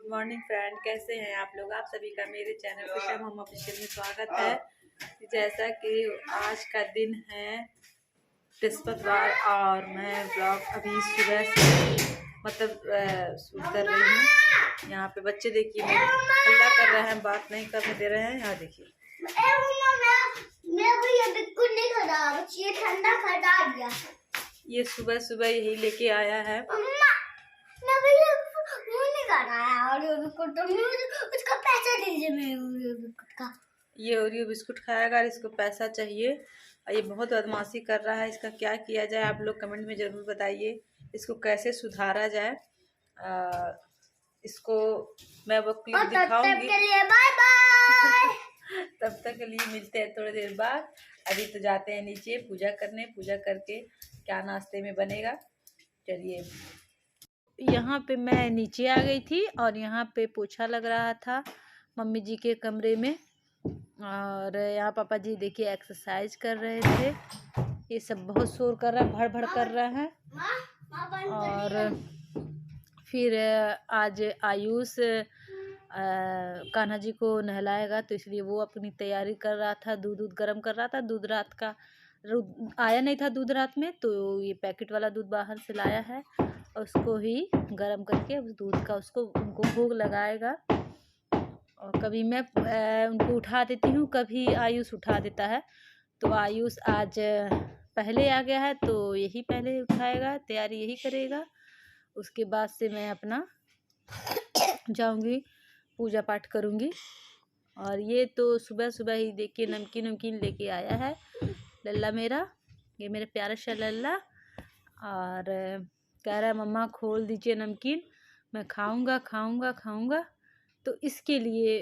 Morning friend, कैसे हैं आप लोग। आप सभी का मेरे चैनल कुशल मम्मा ऑफिशियल में स्वागत है। जैसा कि आज का दिन है बृहस्पतिवार और मैं ब्लॉग अभी सुबह से शूट कर रही हूँ। यहाँ पे बच्चे देखिए हल्ला कर रहे हैं, बात नहीं करने दे रहे हैं। यहाँ देखिए ये ठंडा खा दिया। ये सुबह सुबह यही लेके आया है। और उसका पैसा दीजिए। ये ओरियो बिस्कुट खाएगा, इसको पैसा चाहिए और ये बहुत बदमाशी कर रहा है। इसका क्या किया जाए आप लोग कमेंट में ज़रूर बताइए, इसको कैसे सुधारा जाए। इसको मैं वो क्लिप दिखाऊंगी। Bye bye. तब तक के लिए मिलते हैं थोड़ी देर बाद। अभी तो जाते हैं नीचे पूजा करने। पूजा करके क्या नाश्ते में बनेगा, चलिए। यहाँ पे मैं नीचे आ गई थी और यहाँ पे पोछा लग रहा था मम्मी जी के कमरे में, और यहाँ पापा जी देखिए एक्सरसाइज कर रहे थे। ये सब बहुत शोर कर रहा है, भड़ भड़ कर रहा है। और फिर आज आयुष कान्हा जी को नहलाएगा, तो इसलिए वो अपनी तैयारी कर रहा था। दूध गर्म कर रहा था। दूध रात का आया नहीं था दूध रात में, तो ये पैकेट वाला दूध बाहर से लाया है और उसको ही गर्म करके उस दूध का उनको भोग लगाएगा। और कभी मैं उनको उठा देती हूँ, कभी आयुष उठा देता है। तो आयुष आज पहले आ गया है तो यही पहले उठाएगा, तैयारी यही करेगा। उसके बाद से मैं अपना जाऊंगी, पूजा पाठ करूंगी। और ये तो सुबह सुबह ही देखिए नमकीन लेके आया है लल्ला मेरा, ये मेरे प्यारा सा लल्ला। और कह रहा है मम्मा खोल दीजिए नमकीन, मैं खाऊंगा। तो इसके लिए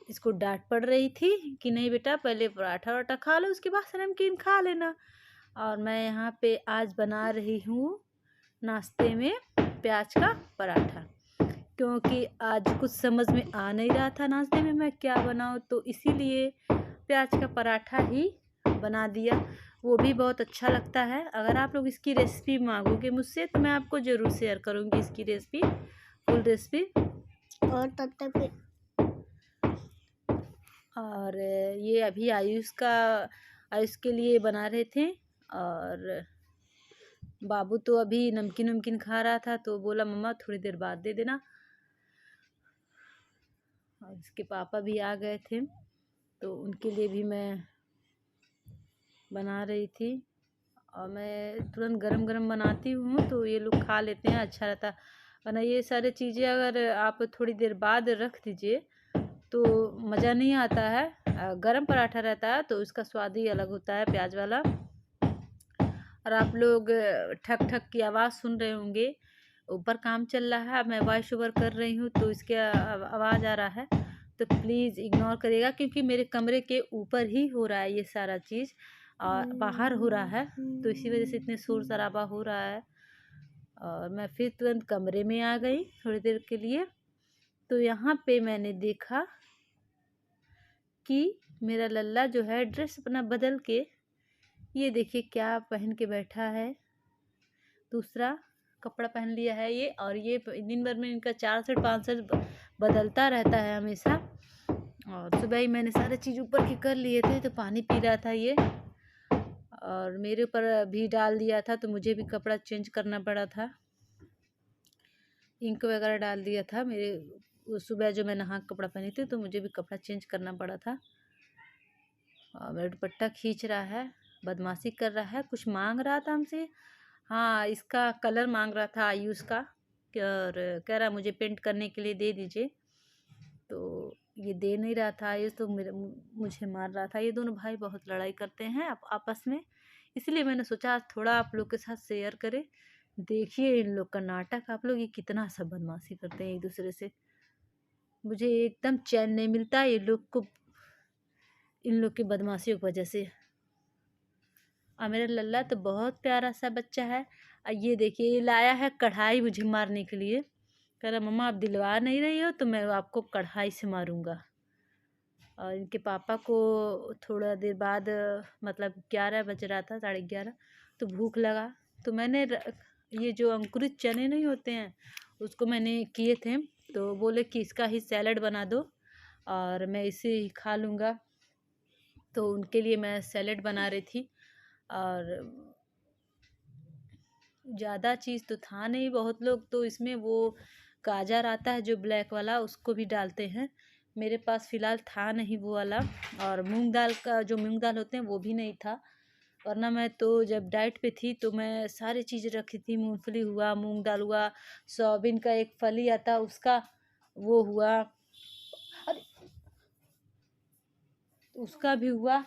इसको डांट पड़ रही थी कि नहीं बेटा, पहले पराठा वराठा खा लो, उसके बाद से नमकीन खा लेना। और मैं यहाँ पे आज बना रही हूँ नाश्ते में प्याज का पराठा, क्योंकि आज कुछ समझ में आ नहीं रहा था नाश्ते में मैं क्या बनाऊँ, तो इसीलिए प्याज का पराठा ही बना दिया। वो भी बहुत अच्छा लगता है। अगर आप लोग इसकी रेसिपी मांगोगे मुझसे तो मैं आपको ज़रूर शेयर करूँगी इसकी रेसिपी, फुल रेसिपी। और तब तक और ये अभी आयुष के लिए बना रहे थे। और बाबू तो अभी नमकीन खा रहा था, तो बोला मम्मा थोड़ी देर बाद दे देना। और इसके पापा भी आ गए थे तो उनके लिए भी मैं बना रही थी। और मैं तुरंत गरम बनाती हूँ तो ये लोग खा लेते हैं, अच्छा रहता। वरना ये सारी चीज़ें अगर आप थोड़ी देर बाद रख दीजिए तो मज़ा नहीं आता है। गरम पराठा रहता है तो उसका स्वाद ही अलग होता है, प्याज वाला। और आप लोग ठक ठक की आवाज़ सुन रहे होंगे, ऊपर काम चल रहा है, मैं वॉइस ओवर कर रही हूँ तो इसके आवाज़ आ रहा है, तो प्लीज़ इग्नोर करिएगा, क्योंकि मेरे कमरे के ऊपर ही हो रहा है ये सारा चीज़ और बाहर हो रहा है, तो इसी वजह से इतने शोर शराबा हो रहा है। और मैं फिर तुरंत कमरे में आ गई थोड़ी देर के लिए। तो यहाँ पे मैंने देखा कि मेरा लल्ला जो है ड्रेस अपना बदल के, ये देखिए क्या पहन के बैठा है, दूसरा कपड़ा पहन लिया है ये। और ये दिन भर में इनका 4 से 5 सेट बदलता रहता है हमेशा। और सुबह ही मैंने सारे चीज़ ऊपर की कर लिए थे, तो पानी पी रहा था ये और मेरे ऊपर भी डाल दिया था, तो मुझे भी कपड़ा चेंज करना पड़ा था। इंक वगैरह डाल दिया था मेरे, सुबह जो मैं नहा कपड़ा पहनी थी तो मुझे भी कपड़ा चेंज करना पड़ा था। और मेरा दुपट्टा खींच रहा है, बदमाशी कर रहा है, कुछ मांग रहा था हमसे। हाँ, इसका कलर मांग रहा था आयुष का, और कह रहा मुझे पेंट करने के लिए दे दीजिए। तो ये दे नहीं रहा था आयुष, तो मुझे मार रहा था। ये दोनों भाई बहुत लड़ाई करते हैं आपस में, इसलिए मैंने सोचा थोड़ा आप लोग के साथ शेयर करें। देखिए इन लोग का नाटक, आप लोग ये कितना सब बदमाशी करते हैं एक दूसरे से। मुझे एकदम चैन नहीं मिलता ये लोग को, इन लोग की बदमाशियों की वजह से। और मेरा लल्ला तो बहुत प्यारा सा बच्चा है। और ये देखिए ये लाया है कढ़ाई मुझे मारने के लिए, कह रहा मम्मा आप दिलवा नहीं रही हो तो मैं आपको कढ़ाई से मारूंगा। और इनके पापा को थोड़ा देर बाद, मतलब 11 बज रहा था, 11:30, तो भूख लगा, तो मैंने ये जो अंकुरित चने नहीं होते हैं उसको मैंने किए थे तो बोले कि इसका ही सैलड बना दो और मैं इसे ही खा लूँगा। तो उनके लिए मैं सैलड बना रही थी और ज़्यादा चीज़ तो था नहीं। बहुत लोग तो इसमें वो गाजर आता है जो ब्लैक वाला, उसको भी डालते हैं। मेरे पास फ़िलहाल था नहीं वो वाला, और मूंग दाल का जो मूंग दाल होते हैं वो भी नहीं था। वरना मैं तो जब डाइट पे थी तो मैं सारी चीज़ें रखी थी। मूंगफली हुआ, मूंग दाल हुआ, सोयाबीन का एक फली आता उसका वो हुआ, अरे उसका भी हुआ।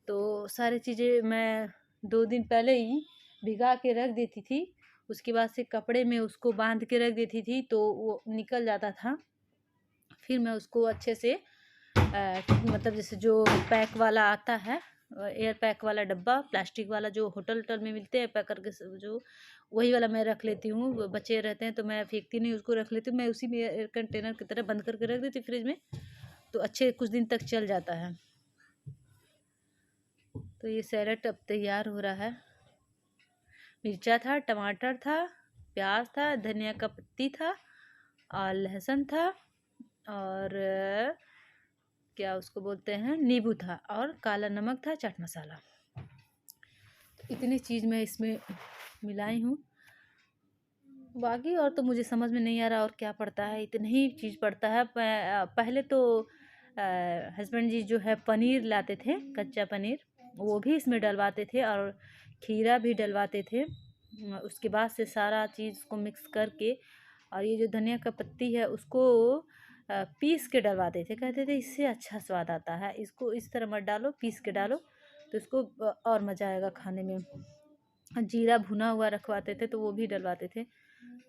तो सारी चीज़ें मैं 2 दिन पहले ही भिगा के रख देती थी। उसके बाद से कपड़े में उसको बांध के रख देती थी तो वो निकल जाता था। फिर मैं उसको अच्छे से मतलब जैसे जो पैक वाला आता है, एयर पैक वाला डब्बा, प्लास्टिक वाला जो होटल में मिलते हैं पैक करके, जो वही वाला मैं रख लेती हूँ। बचे रहते हैं तो मैं फेंकती नहीं, उसको रख लेती हूँ। मैं उसी में एयर कंटेनर की तरह बंद करके रख देती हूँ फ्रिज में, तो अच्छे कुछ दिन तक चल जाता है। तो ये सैलड अब तैयार हो रहा है। मिर्चा था, टमाटर था, प्याज था, धनिया का पत्ती था और लहसुन था, और क्या उसको बोलते हैं, नींबू था, और काला नमक था, चाट मसाला। इतनी चीज़ मैं इसमें मिलाई हूँ। बाकी और तो मुझे समझ में नहीं आ रहा और क्या पड़ता है। इतनी ही चीज़ पड़ता है। पहले तो हस्बैंड जी जो है पनीर लाते थे, कच्चा पनीर, वो भी इसमें डलवाते थे और खीरा भी डलवाते थे। उसके बाद से सारा चीज़ को मिक्स करके, और ये जो धनिया का पत्ती है उसको पीस के डलवाते थे। कहते थे इससे अच्छा स्वाद आता है, इसको इस तरह मत डालो, पीस के डालो तो इसको और मज़ा आएगा खाने में। जीरा भुना हुआ रखवाते थे तो वो भी डलवाते थे।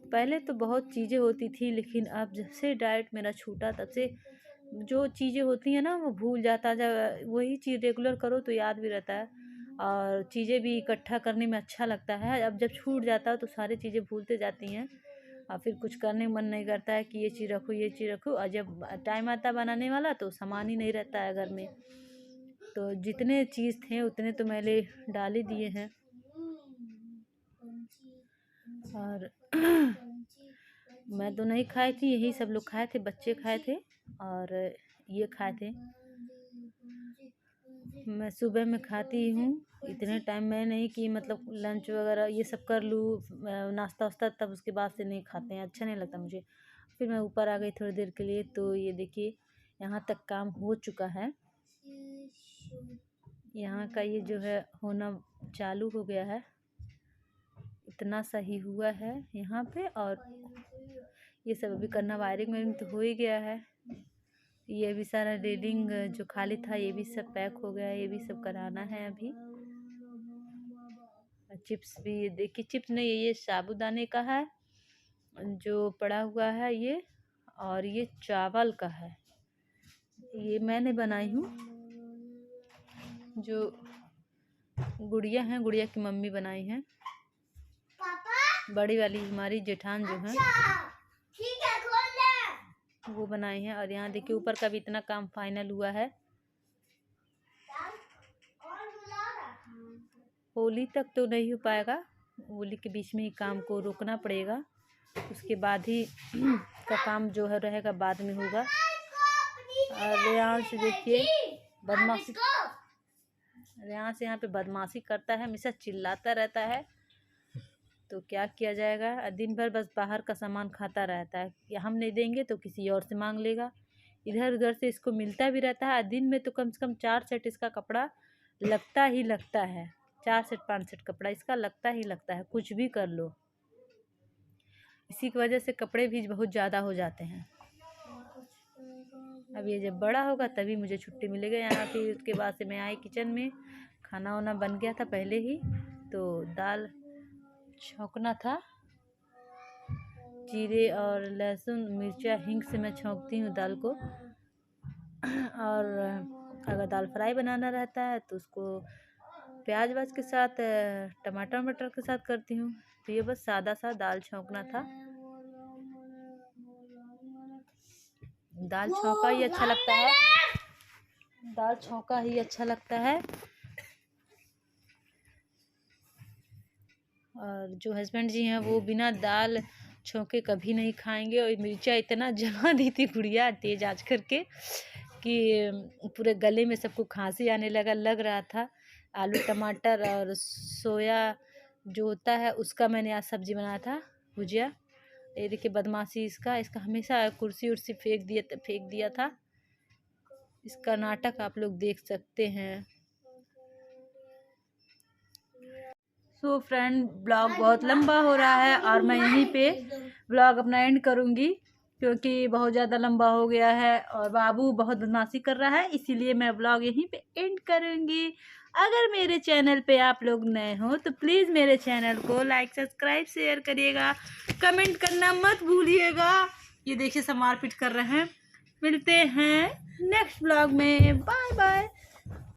पहले तो बहुत चीज़ें होती थी, लेकिन अब जब से डाइट मेरा छूटा तब से जो चीज़ें होती हैं ना वो भूल जाता। जब वही चीज़ रेगुलर करो तो याद भी रहता है, और चीज़ें भी इकट्ठा करने में अच्छा लगता है। अब जब छूट जाता है तो सारी चीज़ें भूलते जाती हैं, और फिर कुछ करने मन नहीं करता है कि ये चीज़ रखो, ये चीज़ रखो, और जब टाइम आता है बनाने वाला तो सामान ही नहीं रहता है घर में। तो जितने चीज़ थे उतने तो मैंने डाल ही दिए हैं। और मैं तो नहीं खाई थी, यही सब लोग खाए थे, बच्चे खाए थे और ये खाए थे। मैं सुबह में खाती हूँ। इतने टाइम में नहीं कि मतलब लंच वगैरह ये सब कर लूँ, नाश्ता वास्ता, तब उसके बाद से नहीं खाते हैं, अच्छा नहीं लगता मुझे। फिर मैं ऊपर आ गई थोड़ी देर के लिए। तो ये देखिए यहाँ तक काम हो चुका है। यहाँ का ये जो है होना चालू हो गया है, इतना सही हुआ है यहाँ पे। और ये सब अभी करना, वायरिंग में तो हो ही गया है। ये भी सारा रीडिंग जो खाली था ये भी सब पैक हो गया, ये भी सब कराना है अभी। चिप्स भी देखिए, चिप्स नहीं, ये साबूदाने का है जो पड़ा हुआ है ये, और ये चावल का है। ये मैंने बनाई हूँ, जो गुड़िया हैं, गुड़िया की मम्मी बनाई हैं। बड़ी वाली हमारी जेठान जो है ठीक है, खोल ले। वो बनाई है। और यहाँ देखिए ऊपर का भी इतना काम फाइनल हुआ है। होली तक तो नहीं हो पाएगा, होली के बीच में ही काम को रोकना पड़ेगा, उसके बाद ही का काम जो है रहेगा बाद में होगा। और यहाँ से देखिए बदमाशी, यहाँ से यहाँ पे बदमाशी करता है, हमेशा चिल्लाता रहता है। तो क्या किया जाएगा, दिन भर बस बाहर का सामान खाता रहता है। या हम नहीं देंगे तो किसी और से मांग लेगा, इधर उधर से इसको मिलता भी रहता है। दिन में तो कम से कम 4 सेट इसका कपड़ा लगता ही लगता है, 4 सेट 5 सेट कपड़ा इसका लगता ही लगता है, कुछ भी कर लो। इसी की वजह से कपड़े भी बहुत ज़्यादा हो जाते हैं। अब ये जब बड़ा होगा तभी मुझे छुट्टी मिलेगा यहाँ पे। उसके बाद से मैं आई किचन में, खाना वाना बन गया था पहले ही। तो दाल छौंकना था, जीरे और लहसुन मिर्चा हिंग से मैं छौंकती हूँ दाल को। और अगर दाल फ्राई बनाना रहता है तो उसको प्याज वाज के साथ, टमाटर मटर के साथ करती हूँ। तो ये बस सादा सा दाल छौंकना था। दाल छौंका ही अच्छा लगता है, दाल छौंका ही अच्छा लगता है। और जो हस्बैंड जी हैं वो बिना दाल छौके कभी नहीं खाएंगे। और मिर्चा इतना जला दी थी गुड़िया तेज आँच करके कि पूरे गले में सबको खांसी आने लग रहा था। आलू टमाटर और सोया जो होता है उसका मैंने आज सब्जी बनाया था, भुजिया। ये देखिए बदमाशी इसका हमेशा कुर्सी उर्सी फेंक दिया था। इसका नाटक आप लोग देख सकते हैं। सो फ्रेंड, ब्लॉग बहुत लंबा हो रहा है और मैं यहीं पे ब्लॉग अपना एंड करूँगी क्योंकि बहुत ज़्यादा लंबा हो गया है और बाबू बहुत बदमाशी कर रहा है, इसीलिए मैं ब्लॉग यहीं पे एंड करूँगी। अगर मेरे चैनल पे आप लोग नए हो तो प्लीज़ मेरे चैनल को लाइक सब्सक्राइब शेयर करिएगा, कमेंट करना मत भूलिएगा। ये देखिए सब मारपीट कर रहे हैं। मिलते हैं नेक्स्ट ब्लॉग में। Bye bye.